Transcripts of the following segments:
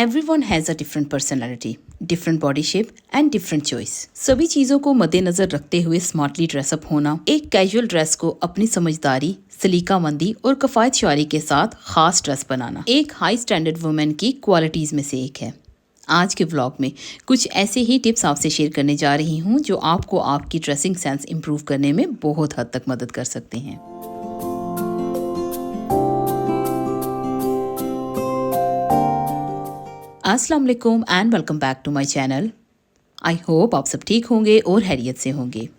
Everyone has a different personality, different body shape and different choice. सभी चीज़ों को मद्देनजर रखते हुए स्मार्टली ड्रेसअप होना एक कैजुअल ड्रेस को अपनी समझदारी, सलीकामंदी और कफायत शारी के साथ खास ड्रेस बनाना एक हाई स्टैंडर्ड वुमेन की क्वालिटीज़ में से एक है। आज के व्लॉग में कुछ ऐसे ही टिप्स आपसे शेयर करने जा रही हूँ जो आपको आपकी ड्रेसिंग सेंस इंप्रूव करने में बहुत हद तक मदद कर सकते हैं। अस्सलाम वालेकुम and welcome back to my channel. I hope आप सब ठीक होंगे और खैरियत से होंगे।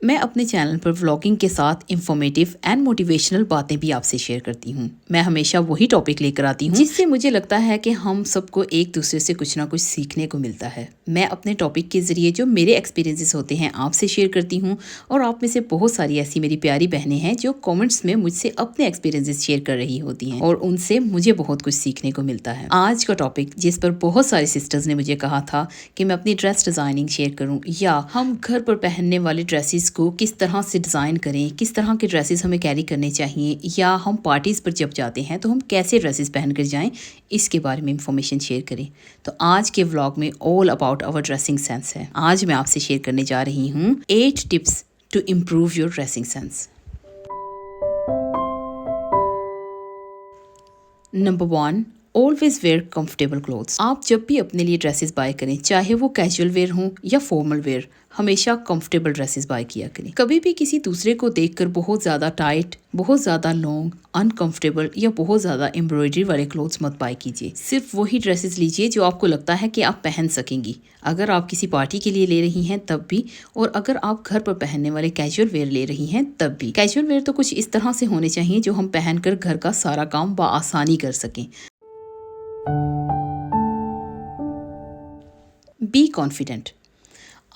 मैं अपने चैनल पर व्लॉगिंग के साथ इंफॉर्मेटिव एंड मोटिवेशनल बातें भी आपसे शेयर करती हूँ। मैं हमेशा वही टॉपिक लेकर आती हूँ जिससे मुझे लगता है कि हम सबको एक दूसरे से कुछ ना कुछ सीखने को मिलता है। मैं अपने टॉपिक के जरिए जो मेरे एक्सपीरियंसेस होते हैं आपसे शेयर करती हूँ और आप में से बहुत सारी ऐसी मेरी प्यारी बहनें हैं जो कमेंट्स में मुझसे अपने एक्सपीरियंसेस शेयर कर रही होती हैं और उनसे मुझे बहुत कुछ सीखने को मिलता है। आज का टॉपिक जिस पर बहुत सारी सिस्टर्स ने मुझे कहा था कि मैं अपनी ड्रेस डिज़ाइनिंग शेयर करूँ या हम घर पर पहनने वाले ड्रेसेस को किस तरह से डिज़ाइन करें, किस तरह के ड्रेसेस हमें कैरी करने चाहिए या हम पार्टीज़ पर जब जाते हैं तो हम कैसे ड्रेसेस पहन कर जाएं, इसके बारे में इंफॉर्मेशन शेयर करें। तो आज के व्लॉग में all about our dressing sense है। आज मैं आपसे शेयर करने जा रही हूँ 8 tips to improve your dressing sense. Number 1, always wear comfortable clothes. आप जब भी अपने लिए ड्रेसेस बाय करें, चाहे वो कैजुअल वेयर हो या फॉर्मल वेयर, हमेशा कंफर्टेबल ड्रेसेस बाय किया करें। कभी भी किसी दूसरे को देखकर बहुत ज़्यादा टाइट, बहुत ज़्यादा लॉन्ग, अनकंफर्टेबल या बहुत ज़्यादा एम्ब्रॉयडरी वाले क्लोथ्स मत बाय कीजिए। सिर्फ वही ड्रेसेस लीजिए जो आपको लगता है कि आप पहन सकेंगी। अगर आप किसी पार्टी के लिए ले रही हैं तब भी, और अगर आप घर पर पहनने वाले कैजुअल वेयर ले रही हैं तब भी। कैजुअल वेयर तो कुछ इस तरह से होने चाहिए जो हम पहनकर घर का सारा काम बआसानी कर सकें। Be confident.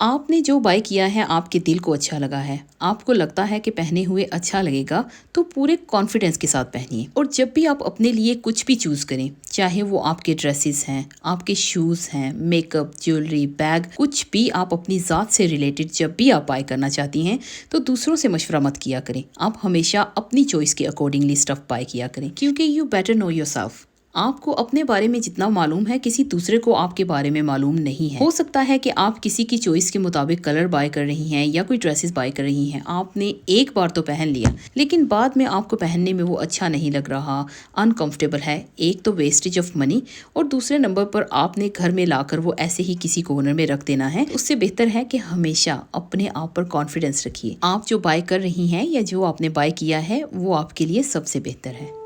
आपने जो बाय किया है आपके दिल को अच्छा लगा है, आपको लगता है कि पहने हुए अच्छा लगेगा, तो पूरे कॉन्फिडेंस के साथ पहनिए। और जब भी आप अपने लिए कुछ भी चूज़ करें, चाहे वो आपके ड्रेसेस हैं, आपके शूज़ हैं, मेकअप, ज्वेलरी, बैग, कुछ भी आप अपनी ज़ात से रिलेटेड जब भी आप बाय करना चाहती हैं तो दूसरों से मशवरा मत किया करें। आप हमेशा अपनी चॉइस के अकॉर्डिंगली स्टफ बाय किया करें, क्योंकि यू बेटर नो योरसेल्फ। आपको अपने बारे में जितना मालूम है किसी दूसरे को आपके बारे में मालूम नहीं है। हो सकता है कि आप किसी की चॉइस के मुताबिक कलर बाय कर रही हैं या कोई ड्रेसेस बाय कर रही हैं, आपने एक बार तो पहन लिया लेकिन बाद में आपको पहनने में वो अच्छा नहीं लग रहा, अनकंफर्टेबल है। एक तो वेस्टेज ऑफ मनी और दूसरे नंबर पर आपने घर में लाकर वो ऐसे ही किसी कॉर्नर में रख देना है। उससे बेहतर है कि हमेशा अपने आप पर कॉन्फिडेंस रखिए। आप जो बाय कर रही हैं या जो आपने बाय किया है वो आपके लिए सबसे बेहतर है।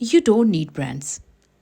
You don't need brands।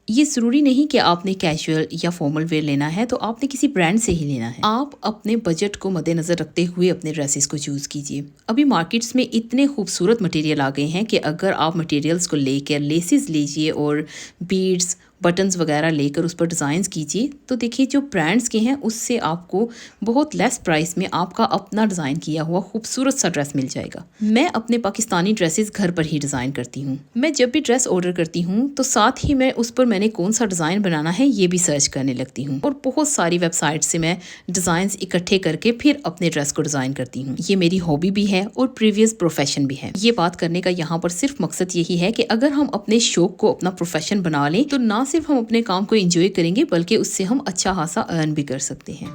ये ज़रूरी नहीं कि आपने कैजुअल या फॉर्मल वेयर लेना है तो आपने किसी ब्रांड से ही लेना है। आप अपने बजट को मद्देनज़र रखते हुए अपने ड्रेसेस को चूज़ कीजिए। अभी मार्केट्स में इतने खूबसूरत मटेरियल आ गए हैं कि अगर आप मटेरियल्स को लेकर लेसेस लीजिए और बीड्स, बटन्स वगैरह लेकर उस पर डिज़ाइंस कीजिए, तो देखिए जो ब्रांड्स के हैं उससे आपको बहुत लेस प्राइस में आपका अपना डिज़ाइन किया हुआ खूबसूरत सा ड्रेस मिल जाएगा। मैं अपने पाकिस्तानी ड्रेसेस घर पर ही डिज़ाइन करती हूँ। मैं जब भी ड्रेस ऑर्डर करती हूँ तो साथ ही मैं उस पर मैंने कौन सा डिज़ाइन बनाना है ये भी सर्च करने लगती हूँ और बहुत सारी वेबसाइट से मैं डिज़ाइंस इकट्ठे करके फिर अपने ड्रेस को डिज़ाइन करती हूँ। ये मेरी हॉबी भी है और प्रीवियस प्रोफेशन भी है। ये बात करने का यहाँ पर सिर्फ मकसद यही है कि अगर हम अपने शौक को अपना प्रोफेशन बना लें तो ना सिर्फ हम अपने काम को एंजॉय करेंगे बल्कि उससे हम अच्छा खासा अर्न भी कर सकते हैं।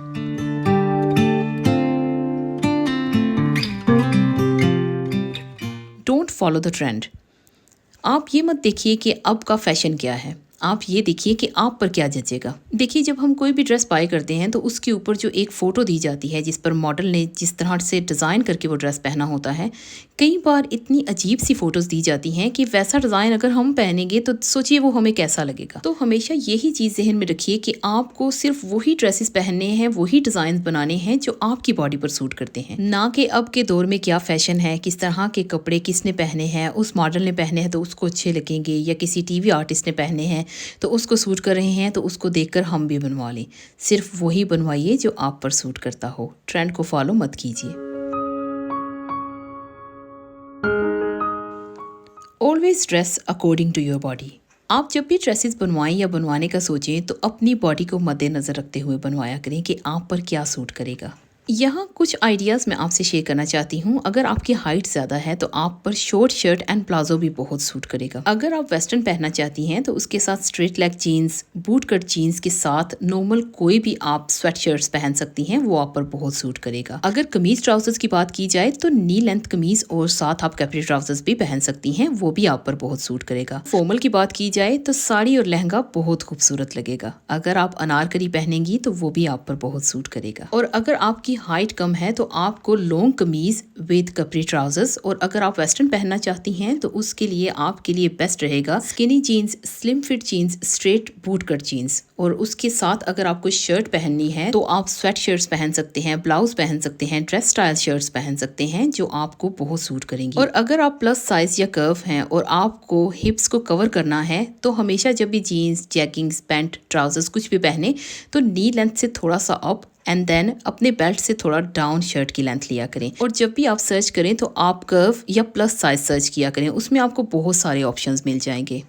Don't follow the trend. आप ये मत देखिए कि अब का फैशन क्या है, आप ये देखिए कि आप पर क्या जचेगा। देखिए जब हम कोई भी ड्रेस बाय करते हैं तो उसके ऊपर जो एक फ़ोटो दी जाती है जिस पर मॉडल ने जिस तरह से डिज़ाइन करके वो ड्रेस पहना होता है, कई बार इतनी अजीब सी फ़ोटोज़ दी जाती हैं कि वैसा डिज़ाइन अगर हम पहनेंगे तो सोचिए वो हमें कैसा लगेगा। तो हमेशा यही चीज़ जहन में रखिए कि आपको सिर्फ वही ड्रेसेस पहनने हैं, वही डिज़ाइन बनाने हैं जो आपकी बॉडी पर सूट करते हैं, ना कि अब के दौर में क्या फ़ैशन है, किस तरह के कपड़े किसने पहने हैं, उस मॉडल ने पहने हैं तो उसको अच्छे लगेंगे या किसी टीवी आर्टिस्ट ने पहने हैं तो उसको सूट कर रहे हैं तो उसको देखकर हम भी बनवा लें। सिर्फ वही बनवाइए जो आप पर सूट करता हो। ट्रेंड को फॉलो मत कीजिए। Always dress according to your body. आप जब भी ड्रेसेस बनवाएं या बनवाने का सोचें तो अपनी बॉडी को मद्देनज़र रखते हुए बनवाया करें कि आप पर क्या सूट करेगा। यहाँ कुछ आइडियाज़ मैं आपसे शेयर करना चाहती हूँ। अगर आपकी हाइट ज़्यादा है तो आप पर शॉर्ट शर्ट एंड प्लाजो भी बहुत सूट करेगा। अगर आप वेस्टर्न पहनना चाहती हैं तो उसके साथ straight leg jeans, boot cut jeans के साथ नॉर्मल कोई भी आप स्वेट शर्ट्स पहन सकती हैं, वो आप पर बहुत सूट करेगा। अगर कमीज ट्राउजर्स की बात की जाए तो नी लेंथ कमीज और साथ आप कैपरी ट्राउजर्स भी पहन सकती हैं, वो भी आप पर बहुत सूट करेगा। फॉर्मल की बात की जाए तो साड़ी और लहंगा बहुत खूबसूरत लगेगा। अगर आप अनारकली पहनेंगी तो वो भी आप पर बहुत सूट करेगा। और अगर आपकी हाइट कम है तो आपको लॉन्ग कमीज विद कपरी ट्राउजर्स, और अगर आप वेस्टर्न पहनना चाहती हैं तो उसके लिए आपके लिए बेस्ट रहेगा skinny jeans, slim fit jeans, straight boot cut jeans. और उसके साथ अगर आपको शर्ट पहननी है तो आप स्वेट शर्ट्स पहन सकते हैं, ब्लाउज पहन सकते हैं, ड्रेस स्टाइल शर्ट्स पहन सकते हैं जो आपको बहुत सूट करेंगी। और अगर आप प्लस साइज या कर्व हैं और आपको हिप्स को कवर करना है तो हमेशा जब भी जीन्स, जैगिंग्स, पैंट, ट्राउजर्स कुछ भी पहने तो नी लेंथ से थोड़ा सा अप एंड देन अपने बेल्ट से थोड़ा डाउन शर्ट की लेंथ लिया करें। और जब भी आप सर्च करें तो आप कर्व या प्लस साइज सर्च किया करें, उसमें आपको बहुत सारे ऑप्शंस मिल जाएंगे।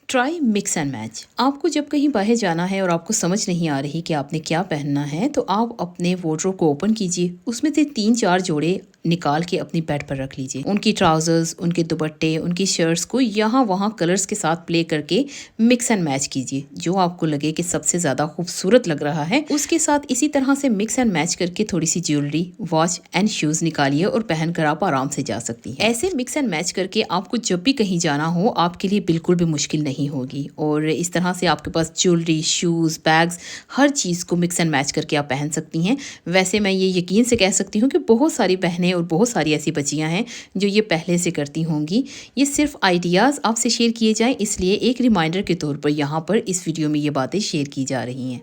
Try mix and match. आपको जब कहीं बाहर जाना है और आपको समझ नहीं आ रही कि आपने क्या पहनना है तो आप अपने वार्डरोब को ओपन कीजिए, उसमें से 3-4 जोड़े निकाल के अपनी बेड पर रख लीजिए। उनकी ट्राउजर्स, उनके दुपट्टे, उनकी शर्ट्स को यहाँ वहाँ कलर्स के साथ प्ले करके मिक्स एंड मैच कीजिए। जो आपको लगे कि सबसे ज़्यादा खूबसूरत लग रहा है उसके साथ इसी तरह से मिक्स एंड मैच करके थोड़ी सी ज्वेलरी, वॉच एंड शूज़ निकालिए और पहनकर आप आराम से जा सकती हैं। ऐसे मिक्स एंड मैच करके आपको जब भी कहीं जाना हो आपके लिए बिल्कुल भी मुश्किल नहीं होगी। और इस तरह से आपके पास ज्वेलरी, शूज़, बैग्स, हर चीज़ को मिक्स एंड मैच करके आप पहन सकती हैं। वैसे मैं ये यकीन से कह सकती हूँ कि बहुत सारी बहनें और बहुत सारी ऐसी बच्चियां हैं जो ये पहले से करती होंगी। ये सिर्फ आइडियाज़ आपसे शेयर किए जाएं, इसलिए एक रिमाइंडर के तौर पर यहाँ पर इस वीडियो में ये बातें शेयर की जा रही हैं।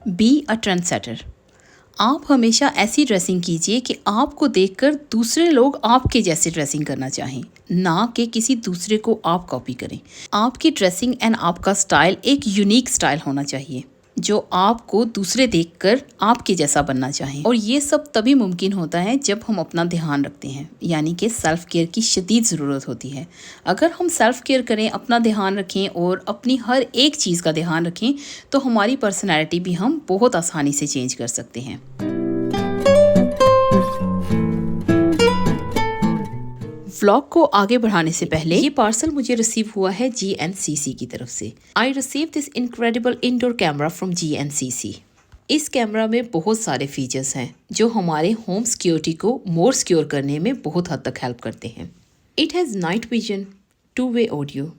Be a trend setter. आप हमेशा ऐसी ड्रेसिंग कीजिए कि आपको देखकर दूसरे लोग आपके जैसे ड्रेसिंग करना चाहें, ना कि किसी दूसरे को आप कॉपी करें। आपकी ड्रेसिंग एंड आपका स्टाइल एक यूनिक स्टाइल होना चाहिए जो आपको दूसरे देखकर आपके जैसा बनना चाहें। और ये सब तभी मुमकिन होता है जब हम अपना ध्यान रखते हैं, यानी कि सेल्फ केयर की शदीद ज़रूरत होती है। अगर हम सेल्फ केयर करें, अपना ध्यान रखें और अपनी हर एक चीज़ का ध्यान रखें तो हमारी पर्सनैलिटी भी हम बहुत आसानी से चेंज कर सकते हैं। व्लॉग को आगे बढ़ाने से पहले ये पार्सल मुझे रिसीव हुआ है GNCC की तरफ से। I receive this incredible indoor camera from GNCC। इस कैमरा में बहुत सारे फीचर्स हैं जो हमारे होम सिक्योरिटी को मोर सिक्योर करने में बहुत हद तक हेल्प करते हैं। It has night vision, two way audio,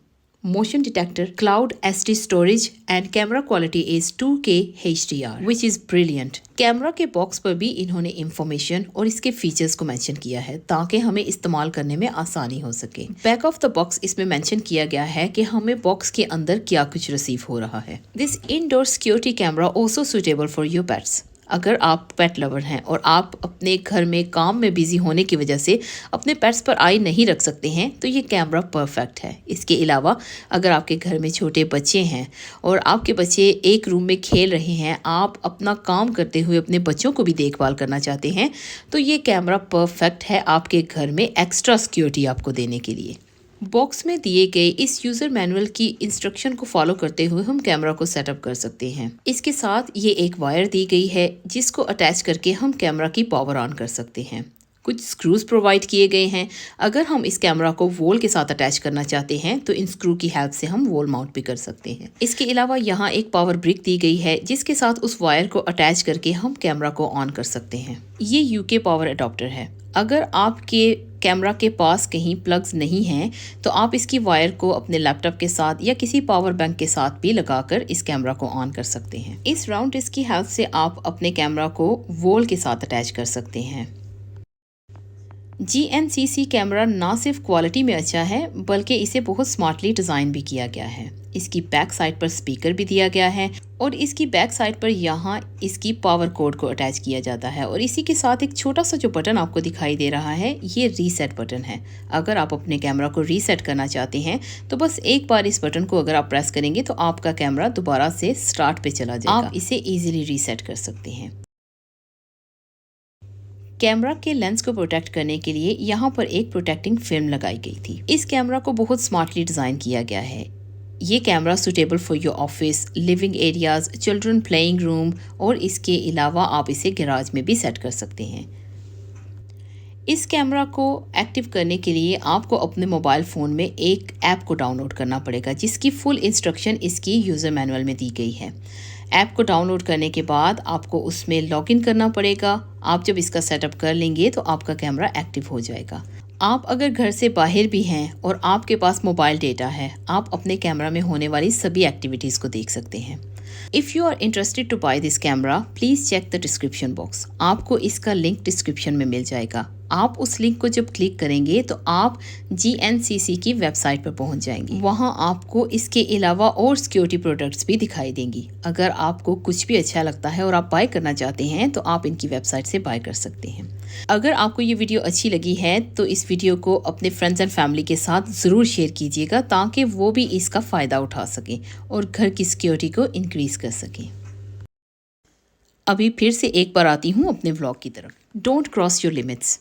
motion detector, cloud SD storage and camera quality is 2K HDR which is brilliant। Camera के बॉक्स पर भी इन्होंने इंफॉर्मेशन और इसके फीचर्स को मेंशन किया है ताकि हमें इस्तेमाल करने में आसानी हो सके। बैक ऑफ द बॉक्स इसमें मेंशन किया गया है कि हमें बॉक्स के अंदर क्या कुछ रिसीव हो रहा है। This indoor security camera also suitable for your pets. अगर आप पेट लवर हैं और आप अपने घर में काम में बिजी होने की वजह से अपने पेट्स पर आई नहीं रख सकते हैं तो ये कैमरा परफेक्ट है। इसके अलावा अगर आपके घर में छोटे बच्चे हैं और आपके बच्चे एक रूम में खेल रहे हैं, आप अपना काम करते हुए अपने बच्चों को भी देखभाल करना चाहते हैं तो ये कैमरा परफेक्ट है आपके घर में एक्स्ट्रा सिक्योरिटी आपको देने के लिए। बॉक्स में दिए गए इस यूज़र मैनुअल की इंस्ट्रक्शन को फॉलो करते हुए हम कैमरा को सेटअप कर सकते हैं। इसके साथ ये एक वायर दी गई है जिसको अटैच करके हम कैमरा की पावर ऑन कर सकते हैं। कुछ स्क्रूज प्रोवाइड किए गए हैं। अगर हम इस कैमरा को वॉल के साथ अटैच करना चाहते हैं तो इन स्क्रू की हेल्प से हम वॉल माउंट भी कर सकते हैं। इसके अलावा यहाँ एक पावर ब्रिक दी गई है जिसके साथ उस वायर को अटैच करके हम कैमरा को ऑन कर सकते हैं। ये UK पावर अडॉप्टर है। अगर आपके कैमरा के पास कहीं प्लग्स नहीं हैं तो आप इसकी वायर को अपने लैपटॉप के साथ या किसी पावर बैंक के साथ भी लगाकर इस कैमरा को ऑन कर सकते हैं। इस राउंड डिस्क की हेल्प से आप अपने कैमरा को वॉल के साथ अटैच कर सकते हैं। GNCC कैमरा ना सिर्फ क्वालिटी में अच्छा है बल्कि इसे बहुत स्मार्टली डिज़ाइन भी किया गया है। इसकी बैक साइड पर स्पीकर भी दिया गया है और इसकी बैक साइड पर यहाँ इसकी पावर कोड को अटैच किया जाता है। और इसी के साथ एक छोटा सा जो बटन आपको दिखाई दे रहा है ये रीसेट बटन है। अगर आप अपने कैमरा को रीसेट करना चाहते हैं तो बस एक बार इस बटन को अगर आप प्रेस करेंगे तो आपका कैमरा दोबारा से स्टार्ट पे चला जाएगा। आप इसे ईजिली रीसेट कर सकते हैं। कैमरा के लेंस को प्रोटेक्ट करने के लिए यहाँ पर एक प्रोटेक्टिंग फिल्म लगाई गई थी। इस कैमरा को बहुत स्मार्टली डिज़ाइन किया गया है। ये camera suitable for your office, living areas, children playing room और इसके अलावा आप इसे गैराज में भी सेट कर सकते हैं। इस कैमरा को एक्टिव करने के लिए आपको अपने मोबाइल फ़ोन में एक ऐप को डाउनलोड करना पड़ेगा जिसकी फुल इंस्ट्रक्शन इसकी यूज़र मैनुअल में दी गई है। ऐप को डाउनलोड करने के बाद आपको उसमें लॉगिन करना पड़ेगा। आप जब इसका सेटअप कर लेंगे तो आपका कैमरा एक्टिव हो जाएगा। आप अगर घर से बाहर भी हैं और आपके पास मोबाइल डेटा है, आप अपने कैमरा में होने वाली सभी एक्टिविटीज़ को देख सकते हैं। If you are interested to buy this camera, please check the description box. आपको इसका लिंक डिस्क्रिप्शन में मिल जाएगा। आप उस लिंक को जब क्लिक करेंगे तो आप GNCC की वेबसाइट पर पहुंच जाएंगे। वहां आपको इसके अलावा और सिक्योरिटी प्रोडक्ट्स भी दिखाई देंगी। अगर आपको कुछ भी अच्छा लगता है और आप बाय करना चाहते हैं तो आप इनकी वेबसाइट से बाय कर सकते हैं। अगर आपको ये वीडियो अच्छी लगी है तो इस वीडियो को अपने फ्रेंड्स एंड फैमिली के साथ ज़रूर शेयर कीजिएगा ताकि वो भी इसका फ़ायदा उठा सकें और घर की सिक्योरिटी को इंक्रीज कर सकें। अभी फिर से एक बार आती हूँ अपने व्लॉग की तरफ। Don't cross your limits.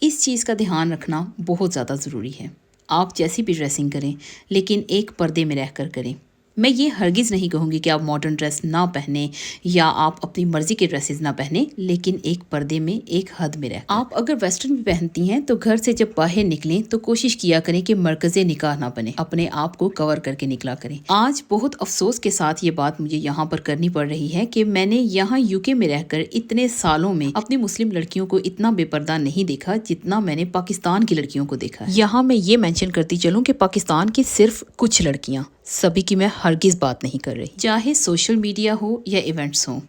इस चीज़ का ध्यान रखना बहुत ज़्यादा ज़रूरी है। आप जैसी भी ड्रेसिंग करें लेकिन एक पर्दे में रहकर करें। मैं ये हरगिज़ नहीं कहूँगी कि आप मॉडर्न ड्रेस ना पहने या आप अपनी मर्ज़ी के ड्रेसेस ना पहने, लेकिन एक पर्दे में, एक हद में रह। आप अगर वेस्टर्न भी पहनती हैं तो घर से जब बाहर निकलें तो कोशिश किया करें कि मरकज़े निकाह ना बने, अपने आप को कवर करके निकला करें। आज बहुत अफसोस के साथ ये बात मुझे यहाँ पर करनी पड़ रही है कि मैंने यहाँ UK में रहकर इतने सालों में अपनी मुस्लिम लड़कियों को इतना बेपर्दा नहीं देखा जितना मैंने पाकिस्तान की लड़कियों को देखा। यहाँ मैं ये मेंशन करती चलूँ कि पाकिस्तान की सिर्फ कुछ लड़कियाँ, सभी की मैं हरगिज़ बात नहीं कर रही। चाहे सोशल मीडिया हो या इवेंट्स हो,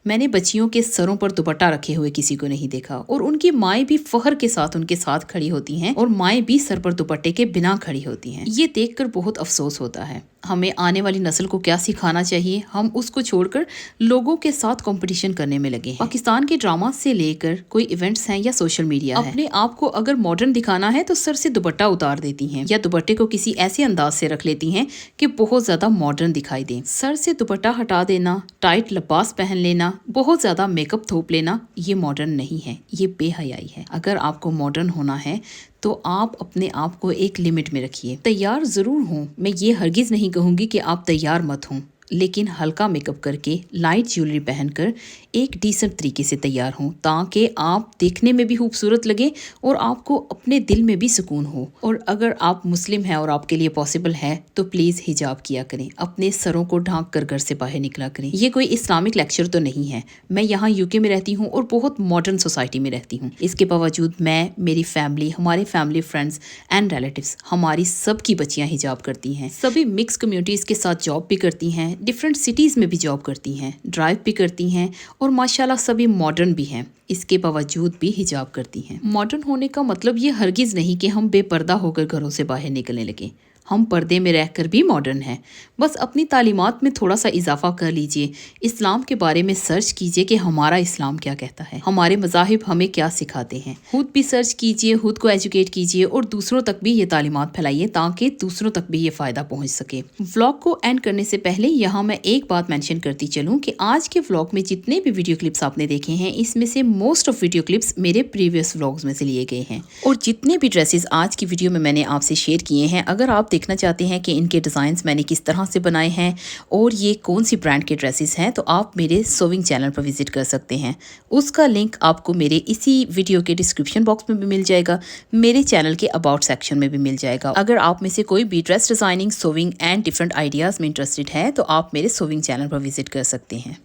मैंने बच्चियों के सरों पर दुपट्टा रखे हुए किसी को नहीं देखा और उनकी माएँ भी फख्र के साथ उनके साथ खड़ी होती हैं और माएँ भी सर पर दुपट्टे के बिना खड़ी होती हैं। ये देखकर बहुत अफसोस होता है। हमें आने वाली नस्ल को क्या सिखाना चाहिए, हम उसको छोड़कर लोगों के साथ कंपटीशन करने में लगे हैं। पाकिस्तान के ड्रामा से लेकर कोई इवेंट्स हैं या सोशल मीडिया है, अपने आप को अगर मॉडर्न दिखाना है तो सर से दुपट्टा उतार देती हैं या दुपट्टे को किसी ऐसे अंदाज से रख लेती हैं कि बहुत ज्यादा मॉडर्न दिखाई दे। सर से दुपट्टा हटा देना, टाइट लिबास पहन लेना, बहुत ज्यादा मेकअप थोप लेना, ये मॉडर्न नहीं है, ये बेहयाई है। अगर आपको मॉडर्न होना है तो आप अपने आप को एक लिमिट में रखिए। तैयार ज़रूर हों, मैं ये हरगिज़ नहीं कहूँगी कि आप तैयार मत हों, लेकिन हल्का मेकअप करके, लाइट ज्वेलरी पहनकर एक डिसेंट तरीके से तैयार हों ताकि आप देखने में भी खूबसूरत लगे और आपको अपने दिल में भी सुकून हो। और अगर आप मुस्लिम हैं और आपके लिए पॉसिबल है तो प्लीज़ हिजाब किया करें, अपने सरों को ढांक कर घर से बाहर निकला करें। ये कोई इस्लामिक लेक्चर तो नहीं है। मैं यहाँ UK में रहती हूँ और बहुत मॉडर्न सोसाइटी में रहती हूँ। इसके बावजूद मैं, मेरी फैमिली, हमारे फैमिली फ्रेंड्स एंड रिलेटिव्स, हमारी सबकी बच्चियाँ हिजाब करती हैं। सभी मिक्स कम्युनिटीज़ के साथ जॉब भी करती हैं, डिफरेंट सिटीज़ में भी जॉब करती हैं, ड्राइव भी करती हैं और माशाल्लाह सभी मॉडर्न भी हैं। इसके बावजूद भी हिजाब करती हैं। मॉडर्न होने का मतलब ये हरगिज़ नहीं कि हम बेपर्दा होकर घरों से बाहर निकलने लगे। हम पर्दे में रहकर भी मॉडर्न हैं। बस अपनी तालीमात में थोड़ा सा इजाफा कर लीजिए। इस्लाम के बारे में सर्च कीजिए कि हमारा इस्लाम क्या कहता है, हमारे मज़ाहिब हमें क्या सिखाते हैं। खुद भी सर्च कीजिए, खुद को एजुकेट कीजिए और दूसरों तक भी ये तालीमात फैलाइए ताकि दूसरों तक भी ये फ़ायदा पहुँच सके। व्लॉग को एंड करने से पहले यहाँ मैं एक बात मैंशन करती चलूँ कि आज के व्लॉग में जितने भी वीडियो क्लिप्स आपने देखे हैं, इसमें से मोस्ट ऑफ वीडियो क्लिप्स मेरे प्रीवियस व्लॉग्स में से लिए गए हैं। और जितने भी ड्रेसेस आज की वीडियो में मैंने आपसे शेयर किए हैं, अगर आप देखना चाहते हैं कि इनके डिज़ाइंस मैंने किस तरह से बनाए हैं और ये कौन सी ब्रांड के ड्रेसेस हैं, तो आप मेरे सोविंग चैनल पर विजिट कर सकते हैं। उसका लिंक आपको मेरे इसी वीडियो के डिस्क्रिप्शन बॉक्स में भी मिल जाएगा, मेरे चैनल के अबाउट सेक्शन में भी मिल जाएगा। अगर आप में से कोई भी dress designing, sowing and different ideas में इंटरेस्टेड है तो आप मेरे सोविंग चैनल पर विजिट कर सकते हैं।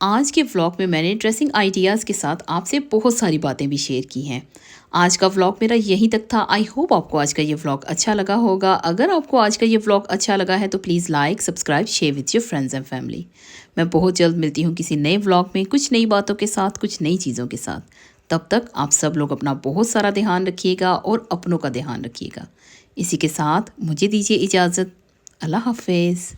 आज के व्लॉग में मैंने ड्रेसिंग आइडियाज़ के साथ आपसे बहुत सारी बातें भी शेयर की हैं। आज का व्लॉग मेरा यहीं तक था। आई होप आपको आज का ये व्लॉग अच्छा लगा होगा। अगर आपको आज का ये व्लॉग अच्छा लगा है तो please like, subscribe, share with your friends and family. मैं बहुत जल्द मिलती हूँ किसी नए व्लॉग में, कुछ नई बातों के साथ, कुछ नई चीज़ों के साथ। तब तक आप सब लोग अपना बहुत सारा ध्यान रखिएगा और अपनों का ध्यान रखिएगा। इसी के साथ मुझे दीजिए इजाज़त। अल्लाह हाफिज़।